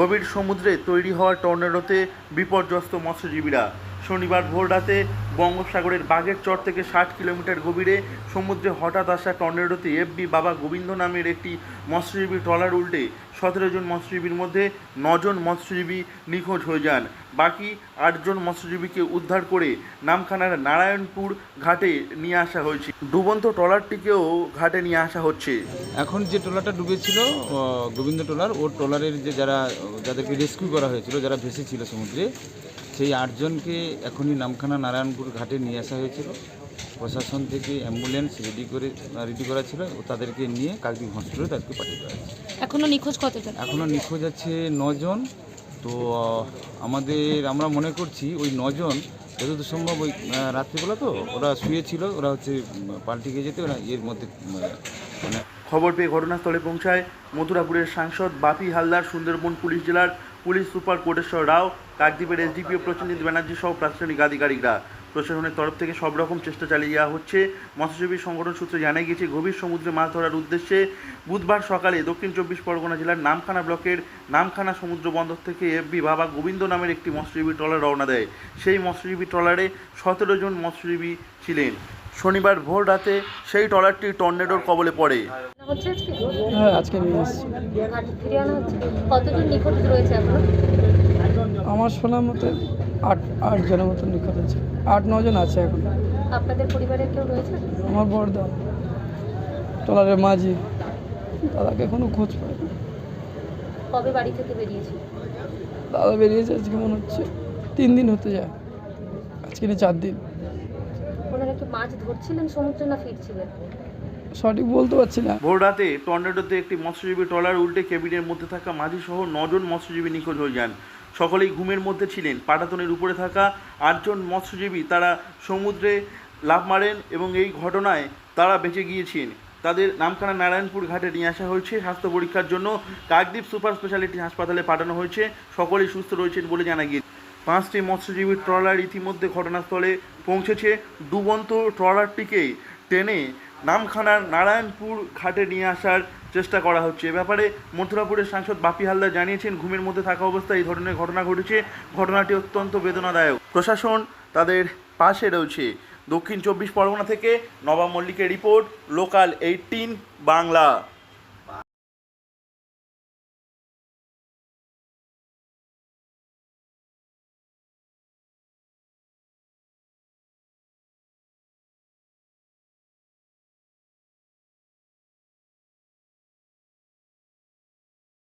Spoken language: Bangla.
গভীর সমুদ্রে তৈরি হওয়া টর্নেডোতে বিপর্যস্ত মৎস্যজীবীরা। শনিবার ভোররাতে বঙ্গোপসাগরের বাঘের চর থেকে 60 কিলোমিটার গভীরে সমুদ্রে হঠাৎ আসা টর্নেডোতে এফবি বাবা গোবিন্দ নামের একটি মৎস্যজীবী ট্রলার উল্টে 17 জন মৎস্যজীবীর মধ্যে 9 জন মৎস্যজীবী নিখোঁজ হয়ে যান। বাকি 8 জন মৎস্যজীবীকে উদ্ধার করে নামখানার নারায়ণপুর ঘাটে নিয়ে আসা হয়েছে। ডুবন্ত ট্রলারটিকেও ঘাটে নিয়ে আসা হচ্ছে। এখন যে ট্রলারটা ডুবেছিল গোবিন্দ ট্রলার, ওর ট্রলারের যে যাদেরকে রেস্কিউ করা হয়েছিল, যারা ভেসেছিল সমুদ্রে, সেই 8 জনকে এখনই নামখানা নারায়ণপুর ঘাটে নিয়ে আসা হয়েছিল। প্রশাসন থেকে অ্যাম্বুলেন্স রেডি করা ছিল, ও তাদেরকে নিয়ে কাকদ্বীপ হসপিটালে তাদেরকে পাঠিয়ে দেওয়া হয়েছে। এখনো নিখোঁজ কতজন? এখনও নিখোঁজ আছে 9 জন। তো আমরা মনে করছি ওই 9 জন যতদূর সম্ভব ওই রাত্রিবেলা তো ওরা শুয়েছিল, ওরা হচ্ছে পাল্টে গিয়ে যেতে ওরা এর মধ্যে মানে। খবর পেয়ে ঘটনাস্থলে পৌঁছায় মথুরাপুরের সাংসদ বাপি হালদার, সুন্দরবন পুলিশ জেলার পুলিশ সুপার কোটেশ্বর রাও, কাকদ্বীপের এসডিপিও প্রসেনজিৎ ব্যানার্জি সহ প্রশাসনিক আধিকারিকরা। প্রশাসনের তরফ থেকে সব রকম চেষ্টা চালিয়ে যাওয়া হচ্ছে। মৎস্যজীবী সংগঠন সূত্রে জানা গিয়েছে, গভীর সমুদ্রে মাছ ধরার উদ্দেশ্যে বুধবার সকালে দক্ষিণ 24 পরগনা জেলার নামখানা ব্লকের নামখানা সমুদ্র বন্দর থেকে এফবি বাবা গোবিন্দ নামের একটি মৎস্যজীবী ট্রলার রওনা দেয়। সেই মৎস্যজীবী ট্রলারে 17 জন মৎস্যজীবী ছিলেন। শনিবার ভোর রাতে সেই ট্রলারটি টর্নেডোর কবলে পড়ে। হ্যাঁ, আজকে নিয়ে এসেছি। কতজন নিখোঁজ রয়েছে এখনো? আমার শোনা মতে আট জনের মতো নিখোঁজ আছে, 8-9 জন আছে এখন। আপনাদের পরিবারের কেউ রয়েছে? আমার বড়দা, ট্রলারের মাঝি, দাদাকে এখনো খোঁজ পায় না। কবে বাড়ি থেকে বেরিয়েছে? দাদা বেরিয়েছে আজকে মনে হচ্ছে 3 দিন হতে যায়, আজকে নিয়ে 4 দিন। ওনারা কি মাছ ধরছিলেন সমুদ্রে না ফিরছিলেন? সঠিক বলতে পারছি না। ভোর রাতে টর্নেডোতে একটি মৎস্যজীবী ট্রলার উল্টে কেবিনের মধ্যে থাকা মাঝি সহ 9 জন মৎস্যজীবী নিখোঁজ হয়ে যান। সকলেই ঘুমের মধ্যে ছিলেন। পাটাতনের উপরে থাকা 8 জন মৎস্যজীবী তারা সমুদ্রে লাফ মারেন এবং এই ঘটনায় তারা বেঁচে গিয়েছেন। তাদের নামখানা নারায়ণপুর ঘাটে নিয়ে আসা হয়েছে। স্বাস্থ্য পরীক্ষার জন্য কাকদ্বীপ সুপার স্পেশালিটি হাসপাতালে পাঠানো হয়েছে। সকলেই সুস্থ রয়েছেন বলে জানা গিয়েছে। 5টি মৎস্যজীবী ট্রলার ইতিমধ্যে ঘটনাস্থলে পৌঁছেছে। ডুবন্ত ট্রলারটিকে টেনে নামখানার নারায়ণপুর ঘাটে নিয়ে আসার চেষ্টা করা হচ্ছে। এ ব্যাপারে মথুরাপুরের সাংসদ বাপি হালদার জানিয়েছেন, ঘুমের মধ্যে থাকা অবস্থায় এই ধরনের ঘটনা ঘটেছে। ঘটনাটি অত্যন্ত বেদনাদায়ক। প্রশাসন তাদের পাশে রয়েছে। দক্ষিণ 24 পরগনা থেকে নবাব মল্লিকের রিপোর্ট, লোকাল 18 বাংলা।